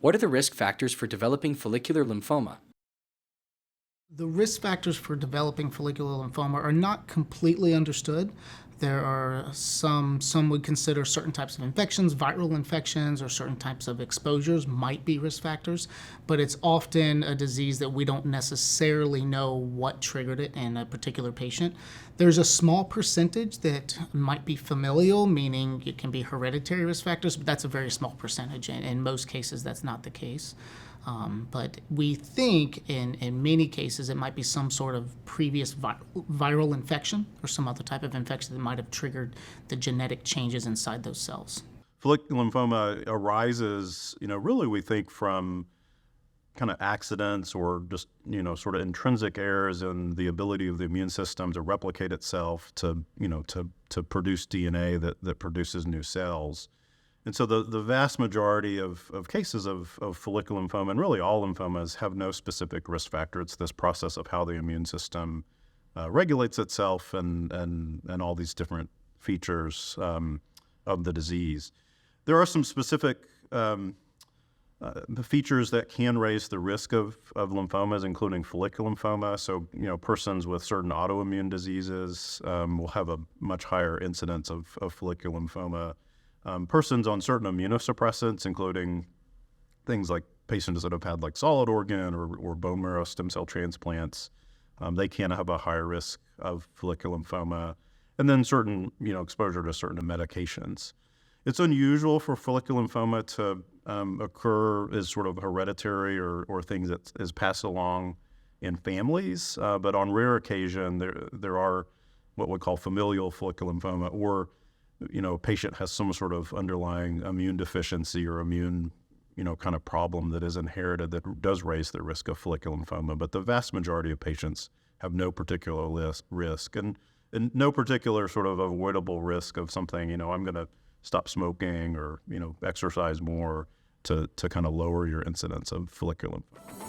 What are the risk factors for developing follicular lymphoma? The risk factors for developing follicular lymphoma are not completely understood. There are some would consider certain types of infections, viral infections, or certain types of exposures might be risk factors, but it's often a disease that we don't necessarily know what triggered it in a particular patient. There's a small percentage that might be familial, meaning it can be hereditary risk factors, but that's a very small percentage, and in most cases that's not the case. But we think in many cases it might be some sort of previous viral infection or some other type of infection that might have triggered the genetic changes inside those cells. Follicular lymphoma arises, really we think from kind of accidents or just, sort of intrinsic errors in the ability of the immune system to replicate itself, to produce DNA that produces new cells. And so the vast majority of cases of follicular lymphoma, and really all lymphomas, have no specific risk factor. It's this process of how the immune system regulates itself and all these different features of the disease. There are some specific features that can raise the risk of lymphomas, including follicular lymphoma. So, persons with certain autoimmune diseases will have a much higher incidence of follicular lymphoma. Persons on certain immunosuppressants, including things like patients that have had like solid organ or bone marrow stem cell transplants, they can have a higher risk of follicular lymphoma. And then certain, exposure to certain medications. It's unusual for follicular lymphoma to occur as sort of hereditary or things that is passed along in families, but on rare occasion there are what we call familial follicular lymphoma, or a patient has some sort of underlying immune deficiency or immune, kind of problem that is inherited that does raise the risk of follicular lymphoma. But the vast majority of patients have no particular risk and no particular sort of avoidable risk of something, I'm going to stop smoking or, exercise more to kind of lower your incidence of follicular lymphoma.